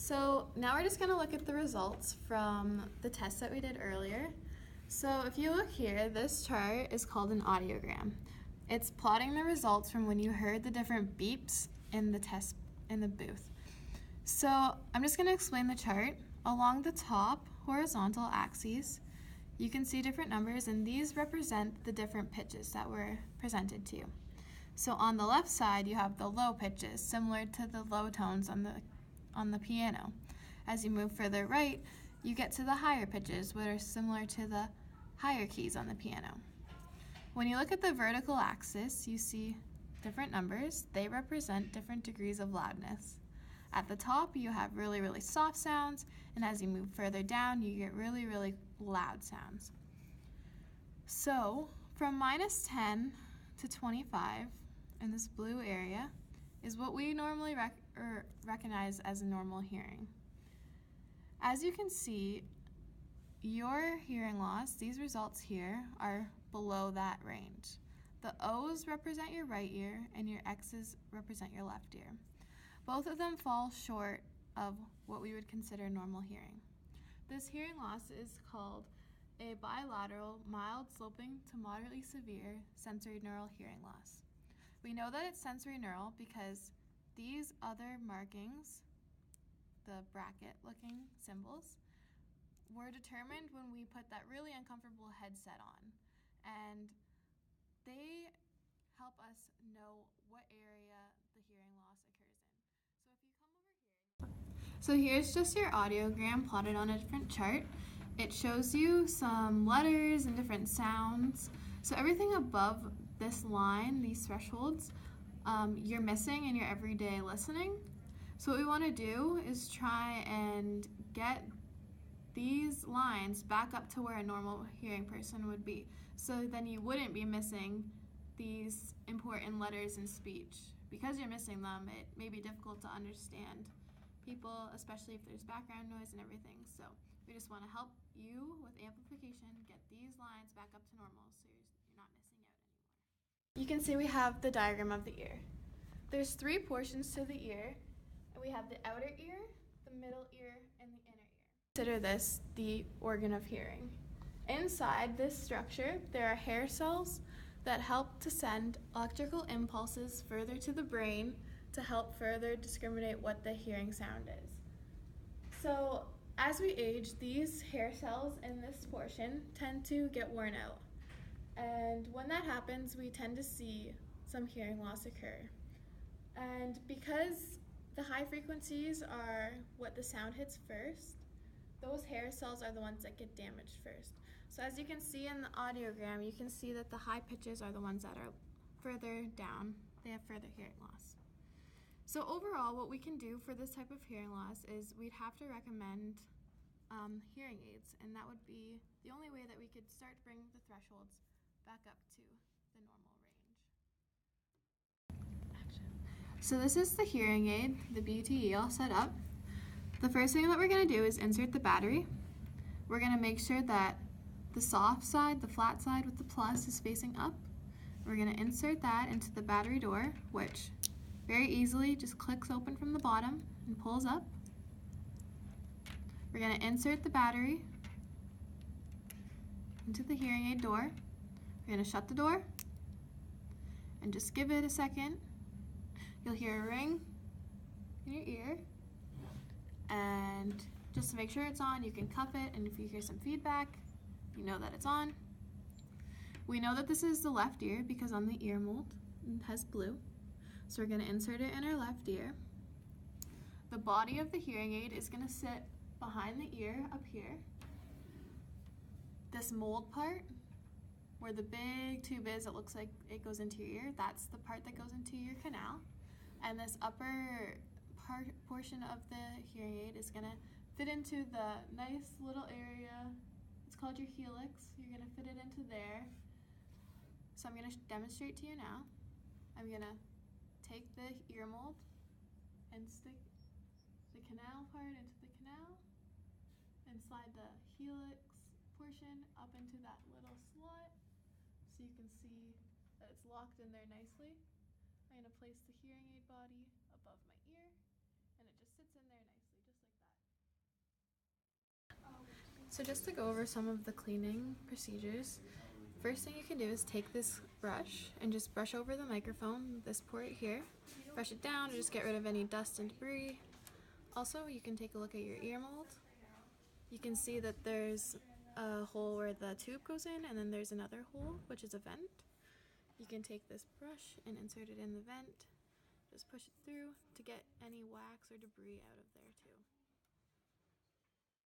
So now we're just going to look at the results from the test that we did earlier. So if you look here, this chart is called an audiogram. It's plotting the results from when you heard the different beeps in the test in the booth. So I'm just going to explain the chart. Along the top horizontal axes, you can see different numbers, and these represent the different pitches that were presented to you. So on the left side, you have the low pitches, similar to the low tones on the piano. As you move further right, you get to the higher pitches, which are similar to the higher keys on the piano. When you look at the vertical axis, you see different numbers. They represent different degrees of loudness. At the top, you have really, really soft sounds, and as you move further down, you get really, really loud sounds. So from -10 to 25 in this blue area is what we normally recognize as a normal hearing. As you can see, your hearing loss, these results here, are below that range. The O's represent your right ear and your X's represent your left ear. Both of them fall short of what we would consider normal hearing. This hearing loss is called a bilateral, mild sloping to moderately severe sensorineural hearing loss. We know that it's sensorineural because these other markings, the bracket-looking symbols, were determined when we put that really uncomfortable headset on, and they help us know what area the hearing loss occurs in. So if you come over here. So here's just your audiogram plotted on a different chart. It shows you some letters and different sounds. So everything above this line, these thresholds, you're missing in your everyday listening. So what we want to do is try and get these lines back up to where a normal hearing person would be. So then you wouldn't be missing these important letters in speech. Because you're missing them, it may be difficult to understand people, especially if there's background noise and everything. So we just want to help you with amplification get these lines back up to normal so you're not missing out anymore. You can see we have the diagram of the ear. There's 3 portions to the ear, and we have the outer ear, the middle ear, and the inner ear. Consider this the organ of hearing. Inside this structure, there are hair cells that help to send electrical impulses further to the brain to help further discriminate what the hearing sound is. So as we age, these hair cells in this portion tend to get worn out. And when that happens, we tend to see some hearing loss occur. And because the high frequencies are what the sound hits first, those hair cells are the ones that get damaged first. So as you can see in the audiogram, you can see that the high pitches are the ones that are further down. They have further hearing loss. So overall, what we can do for this type of hearing loss is we'd have to recommend hearing aids, and that would be the only way that we could start to bring the thresholds back up to the normal range. So this is the hearing aid, the BTE, all set up. The first thing that we're going to do is insert the battery. We're going to make sure that the soft side, the flat side with the plus, is facing up. We're going to insert that into the battery door, which very easily just clicks open from the bottom and pulls up. We're going to insert the battery into the hearing aid door. We're going to shut the door and just give it a second. You'll hear a ring in your ear, and just to make sure it's on, you can cup it, and if you hear some feedback, you know that it's on. We know that this is the left ear because on the ear mold it has blue. So we're going to insert it in our left ear. The body of the hearing aid is going to sit behind the ear up here. This mold part, where the big tube is, it looks like it goes into your ear, that's the part that goes into your canal. And this upper portion of the hearing aid is going to fit into the nice little area. It's called your helix. You're going to fit it into there. So I'm going to demonstrate to you now. I'm going to take the ear mold and stick the canal part into the canal and slide the helix portion up into that little slot so you can see that it's locked in there nicely. I'm going to place the hearing aid body above my ear, and it just sits in there nicely, just like that. So just to go over some of the cleaning procedures, first thing you can do is take this brush and just brush over the microphone, this port here. Brush it down to just get rid of any dust and debris. Also, you can take a look at your ear mold. You can see that there's a hole where the tube goes in, and then there's another hole, which is a vent. You can take this brush and insert it in the vent. Just push it through to get any wax or debris out of there too.